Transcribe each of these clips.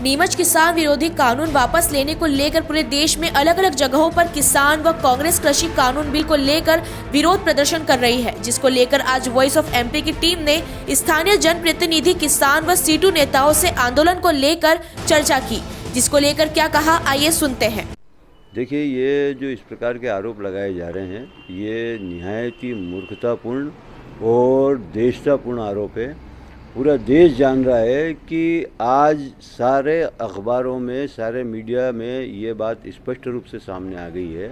नीमच किसान विरोधी कानून वापस लेने को लेकर पूरे देश में अलग अलग जगहों पर किसान व कांग्रेस कृषि कानून बिल को लेकर विरोध प्रदर्शन कर रही है, जिसको लेकर आज वॉइस ऑफ एमपी की टीम ने स्थानीय जनप्रतिनिधि, किसान व सीटू नेताओं से आंदोलन को लेकर चर्चा की, जिसको लेकर क्या कहा आइए सुनते हैं। देखिए, ये जो इस प्रकार के आरोप लगाए जा रहे हैं, ये निहायत ही मूर्खतापूर्ण और देशतापूर्ण आरोप है। पूरा देश जान रहा है कि आज सारे अखबारों में, सारे मीडिया में ये बात स्पष्ट रूप से सामने आ गई है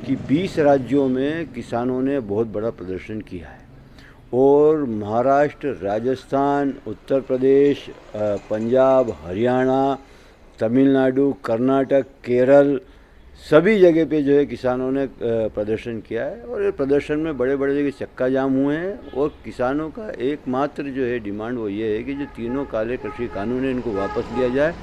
कि 20 राज्यों में किसानों ने बहुत बड़ा प्रदर्शन किया है और महाराष्ट्र, राजस्थान, उत्तर प्रदेश, पंजाब, हरियाणा, तमिलनाडु, कर्नाटक, केरल, सभी जगह पे जो है किसानों ने प्रदर्शन किया है और प्रदर्शन में बड़े बड़े जगह चक्का जाम हुए हैं। और किसानों का एकमात्र जो है डिमांड वो ये है कि जो तीनों काले कृषि कानून है इनको वापस लिया जाए,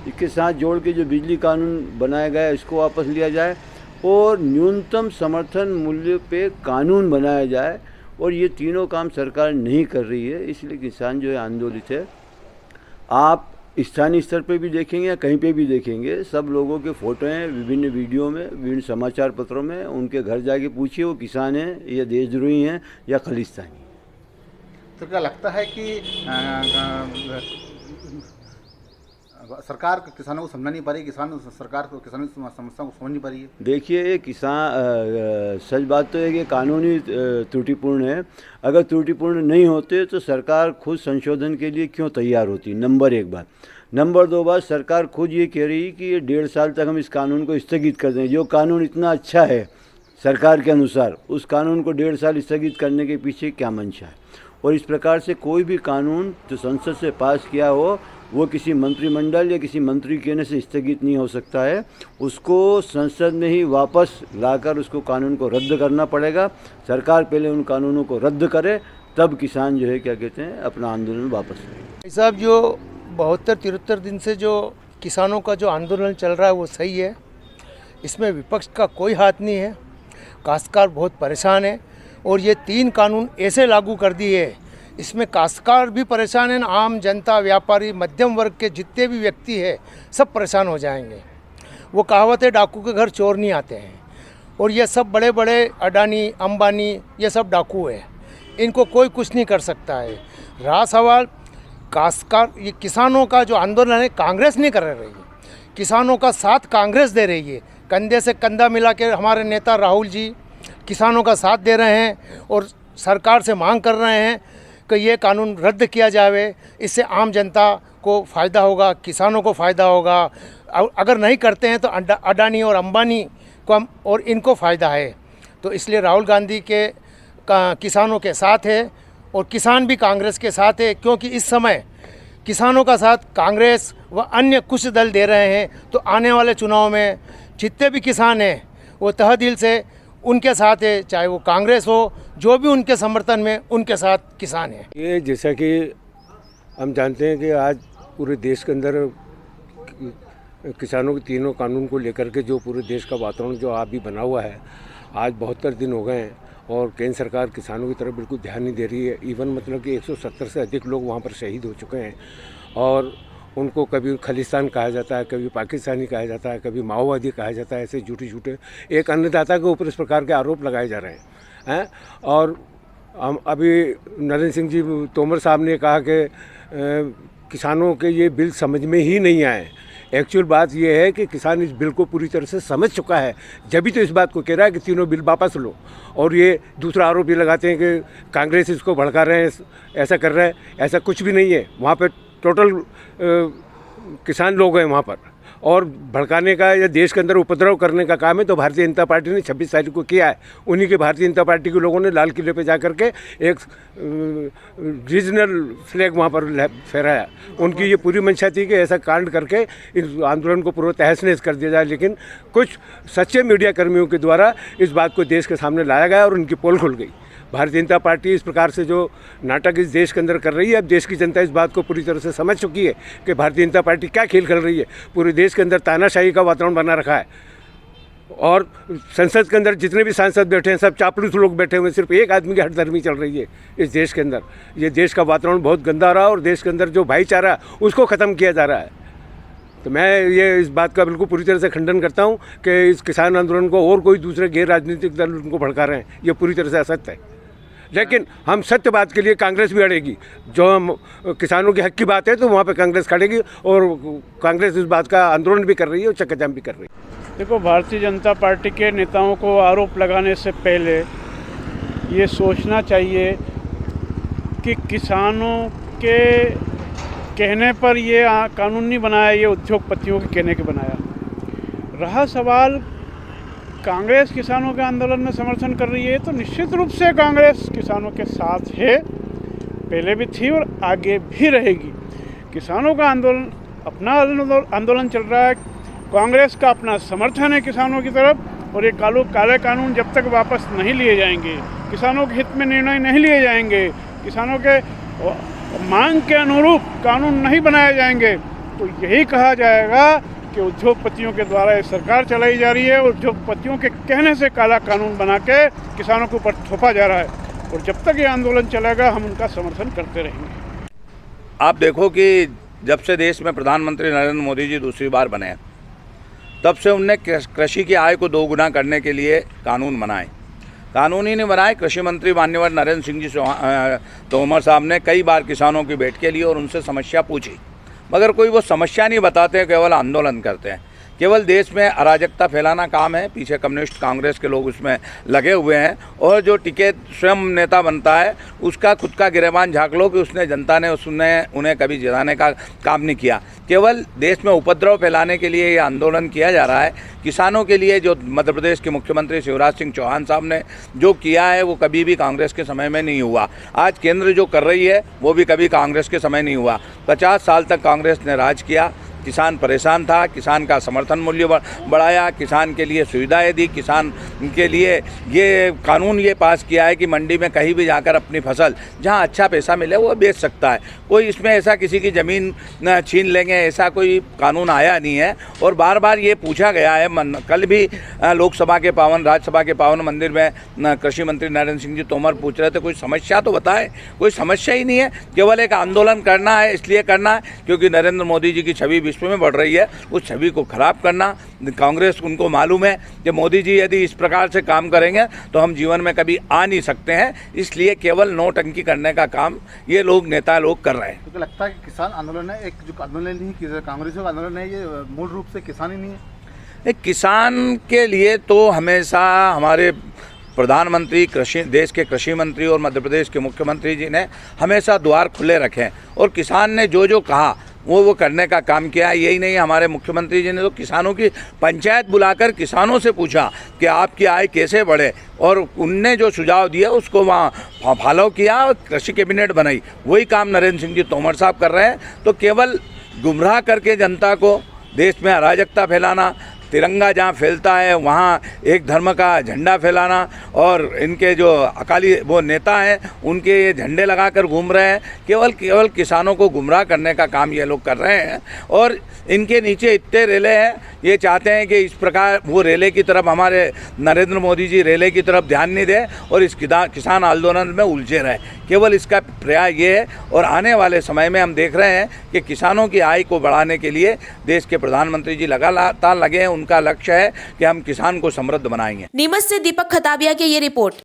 इसके साथ जोड़ के जो बिजली कानून बनाया गया है इसको वापस लिया जाए और न्यूनतम समर्थन मूल्य पे कानून बनाया जाए। और ये तीनों काम सरकार नहीं कर रही है, इसलिए किसान जो है आंदोलित है। आप स्थानीय स्तर पे भी देखेंगे या कहीं पे भी देखेंगे, सब लोगों के फ़ोटो हैं विभिन्न वीडियो में, विभिन्न समाचार पत्रों में। उनके घर जाके पूछिए वो किसान हैं या देशद्रोही हैं या खालिस्तानी। तो क्या लगता है कि सरकार किसानों को समझा नहीं पा रही, सरकार को किसानों की समस्या को समझ नहीं पा रही है? देखिए, ये सच बात तो है कि कानूनी त्रुटिपूर्ण है। अगर त्रुटिपूर्ण नहीं होते तो सरकार खुद संशोधन के लिए क्यों तैयार होती, नंबर 1 बात। नंबर 2 बात, सरकार खुद ये कह रही कि ये 1.5 साल तक हम इस कानून को स्थगित कर दें। जो कानून इतना अच्छा है सरकार के अनुसार, उस कानून को 1.5 साल स्थगित करने के पीछे क्या मंशा है? और इस प्रकार से कोई भी कानून जो संसद से पास किया हो वो किसी मंत्रिमंडल या किसी मंत्री कहने से स्थगित नहीं हो सकता है। उसको संसद में ही वापस लाकर उसको कानून को रद्द करना पड़ेगा। सरकार पहले उन कानूनों को रद्द करे, तब किसान जो है क्या कहते हैं अपना आंदोलन वापस लें। साहब, जो 72-73 दिन से जो किसानों का जो आंदोलन चल रहा है वो सही है, इसमें विपक्ष का कोई हाथ नहीं है। काश्तकार बहुत परेशान है और ये 3 कानून ऐसे लागू कर दिए, इसमें काश्तकार भी परेशान है, आम जनता, व्यापारी, मध्यम वर्ग के जितने भी व्यक्ति है सब परेशान हो जाएंगे। वो कहावत है, डाकू के घर चोर नहीं आते हैं। और ये सब बड़े बड़े अडानी, अंबानी, ये सब डाकू है, इनको कोई कुछ नहीं कर सकता है। रहा सवाल काश्तकार, ये किसानों का जो आंदोलन है कांग्रेस नहीं कर रही है, किसानों का साथ कांग्रेस दे रही है। कंधे से कंधा मिला के हमारे नेता राहुल जी किसानों का साथ दे रहे हैं और सरकार से मांग कर रहे हैं कि ये कानून रद्द किया जाए। इससे आम जनता को फ़ायदा होगा, किसानों को फ़ायदा होगा। अगर नहीं करते हैं तो अडानी और अंबानी को और इनको फ़ायदा है। तो इसलिए राहुल गांधी के किसानों के साथ है और किसान भी कांग्रेस के साथ है, क्योंकि इस समय किसानों का साथ कांग्रेस व अन्य कुछ दल दे रहे हैं। तो आने वाले चुनाव में जितने भी किसान हैं वो तहे दिल से उनके साथ है, चाहे वो कांग्रेस हो, जो भी उनके समर्थन में उनके साथ किसान है। ये जैसा कि हम जानते हैं कि आज पूरे देश के अंदर किसानों के तीनों कानून को लेकर के जो पूरे देश का वातावरण जो अभी बना हुआ है, आज 72 दिन हो गए हैं और केंद्र सरकार किसानों की तरफ बिल्कुल ध्यान नहीं दे रही है। इवन मतलब कि 170 से अधिक लोग वहाँ पर शहीद हो चुके हैं और उनको कभी खालिस्तान कहा जाता है, कभी पाकिस्तानी कहा जाता है, कभी माओवादी कहा जाता है। ऐसे झूठे एक अन्नदाता के ऊपर इस प्रकार के आरोप लगाए जा रहे हैं। और हम अभी नरेंद्र सिंह जी तोमर साहब ने कहा कि किसानों के ये बिल समझ में ही नहीं आए। एक्चुअल बात ये है कि किसान इस बिल को पूरी तरह से समझ चुका है, जब भी तो इस बात को कह रहा है कि तीनों बिल वापस लो। और ये दूसरा आरोप ये लगाते हैं कि कांग्रेस इसको भड़का रहे हैं, ऐसा कर रहा है। ऐसा कुछ भी नहीं है। वहाँ पर टोटल किसान लोग हैं वहाँ पर, और भड़काने का या देश के अंदर उपद्रव करने का काम है तो भारतीय जनता पार्टी ने 26 तारीख को किया है। उन्हीं के भारतीय जनता पार्टी के लोगों ने लाल किले पे जा करके एक रीजनल फ्लैग वहाँ पर फहराया। उनकी ये पूरी मंशा थी कि ऐसा कांड करके इस आंदोलन को पूरा तहस-नहस कर दिया जाए, लेकिन कुछ सच्चे मीडिया कर्मियों के द्वारा इस बात को देश के सामने लाया गया और उनकी पोल खुल गई। भारतीय जनता पार्टी इस प्रकार से जो नाटक इस देश के अंदर कर रही है, अब देश की जनता इस बात को पूरी तरह से समझ चुकी है कि भारतीय जनता पार्टी क्या खेल खेल रही है। पूरे देश के अंदर तानाशाही का वातावरण बना रखा है और संसद के अंदर जितने भी सांसद बैठे हैं सब चापलूस लोग बैठे हुए हैं। सिर्फ एक आदमी की हठधर्मी चल रही है इस देश के अंदर। ये देश का वातावरण बहुत गंदा रहा और देश के अंदर जो भाईचारा उसको ख़त्म किया जा रहा है। तो मैं ये इस बात का बिल्कुल पूरी तरह से खंडन करता हूँ कि इस किसान आंदोलन को और कोई दूसरे गैर राजनीतिक दल उनको भड़का रहे हैं, ये पूरी तरह से असत्य है। लेकिन हम सत्य बात के लिए कांग्रेस भी अड़ेगी, जो हम किसानों के हक की बात है तो वहाँ पे कांग्रेस खड़ेगी, और कांग्रेस इस बात का आंदोलन भी कर रही है और चक्काजाम भी कर रही है। देखो, भारतीय जनता पार्टी के नेताओं को आरोप लगाने से पहले ये सोचना चाहिए कि किसानों के कहने पर ये कानून नहीं बनाया, ये उद्योगपतियों के कहने के बनाया। रहा सवाल कांग्रेस किसानों के आंदोलन में समर्थन कर रही है, तो निश्चित रूप से कांग्रेस किसानों के साथ है, पहले भी थी और आगे भी रहेगी। किसानों का आंदोलन, अपना आंदोलन चल रहा है, कांग्रेस का अपना समर्थन है किसानों की तरफ, और ये काले कानून जब तक वापस नहीं लिए जाएंगे, किसानों के हित में निर्णय नहीं लिए जाएंगे, किसानों के मांग के अनुरूप कानून नहीं बनाए जाएंगे, तो यही कहा जाएगा कि उद्योगपतियों के द्वारा ये सरकार चलाई जा रही है, उद्योगपतियों के कहने से काला कानून बना के किसानों के ऊपर थोपा जा रहा है, और जब तक ये आंदोलन चलेगा हम उनका समर्थन करते रहेंगे। आप देखो कि जब से देश में प्रधानमंत्री नरेंद्र मोदी जी दूसरी बार बने, तब से उनने कृषि की आय को 2 गुना करने के लिए कानून बनाए। कानून ही नहीं बनाए, कृषि मंत्री माननीय नरेंद्र सिंह जी तोमर साहब ने कई बार किसानों की भेंट के लिए और उनसे समस्या पूछी, मगर कोई वो समस्या नहीं बताते, केवल आंदोलन करते हैं। केवल देश में अराजकता फैलाना काम है, पीछे कम्युनिस्ट कांग्रेस के लोग उसमें लगे हुए हैं, और जो टिकट स्वयं नेता बनता है उसका खुद का गिरेबान झाँक लो कि उसने जनता ने उन्हें कभी जिताने का काम नहीं किया। केवल देश में उपद्रव फैलाने के लिए ये आंदोलन किया जा रहा है। किसानों के लिए जो मध्य प्रदेश के मुख्यमंत्री शिवराज सिंह चौहान साहब ने जो किया है वो कभी भी कांग्रेस के समय में नहीं हुआ। आज केंद्र जो कर रही है वो भी कभी कांग्रेस के समय नहीं हुआ। 50 साल तक कांग्रेस ने राज किया, किसान परेशान था, किसान का समर्थन मूल्य बढ़ाया, किसान के लिए सुविधाएं दी, किसान के लिए ये कानून ये पास किया है कि मंडी में कहीं भी जाकर अपनी फसल जहां अच्छा पैसा मिले वो बेच सकता है। कोई इसमें ऐसा किसी की ज़मीन छीन लेंगे ऐसा कोई कानून आया नहीं है। और बार बार ये पूछा गया है, कल भी लोकसभा के पावन राज्यसभा के पावन मंदिर में कृषि मंत्री नरेंद्र सिंह जी तोमर पूछ रहे थे कोई समस्या तो बताए, कोई समस्या ही नहीं है। केवल एक आंदोलन करना है, इसलिए करना है क्योंकि नरेंद्र मोदी जी की छवि विश्व में बढ़ रही है, उस छवि को खराब करना। कांग्रेस उनको मालूम है कि मोदी जी यदि इस प्रकार से काम करेंगे तो हम जीवन में कभी आ नहीं सकते हैं, इसलिए केवल नोटंकी करने का काम ये लोग नेता लोग कर रहे हैं। तो लगता है कि किसान आंदोलन है, एक जो आंदोलन नहीं कांग्रेस का आंदोलन है, ये मूल रूप से किसान ही नहीं है। किसान के लिए तो हमेशा हमारे प्रधानमंत्री देश के कृषि मंत्री और मध्य प्रदेश के मुख्यमंत्री जी ने हमेशा द्वार खुले रखे, और किसान ने जो कहा वो करने का काम किया। यही नहीं, हमारे मुख्यमंत्री जी ने तो किसानों की पंचायत बुलाकर किसानों से पूछा कि आपकी आय कैसे बढ़े, और उनने जो सुझाव दिया उसको वहाँ फॉलो किया और कृषि कैबिनेट बनाई। वही काम नरेंद्र सिंह जी तोमर साहब कर रहे हैं। तो केवल गुमराह करके जनता को देश में अराजकता फैलाना, तिरंगा जहाँ फैलता है वहाँ एक धर्म का झंडा फैलाना, और इनके जो अकाली वो नेता हैं उनके ये झंडे लगाकर घूम रहे हैं। केवल किसानों को गुमराह करने का काम ये लोग कर रहे हैं, और इनके नीचे इतने रेले हैं, ये चाहते हैं कि इस प्रकार वो रेले की तरफ हमारे नरेंद्र मोदी जी रेले की तरफ ध्यान नहीं दें और इस किसान आंदोलन में उलझे रहे। केवल इसका प्रयास ये है, और आने वाले समय में हम देख रहे हैं कि किसानों की आय को बढ़ाने के लिए देश के प्रधानमंत्री जी लगातार लगे हैं। उनका लक्ष्य है कि हम किसान को समृद्ध बनाएंगे। नीमच से दीपक खताबिया की ये रिपोर्ट।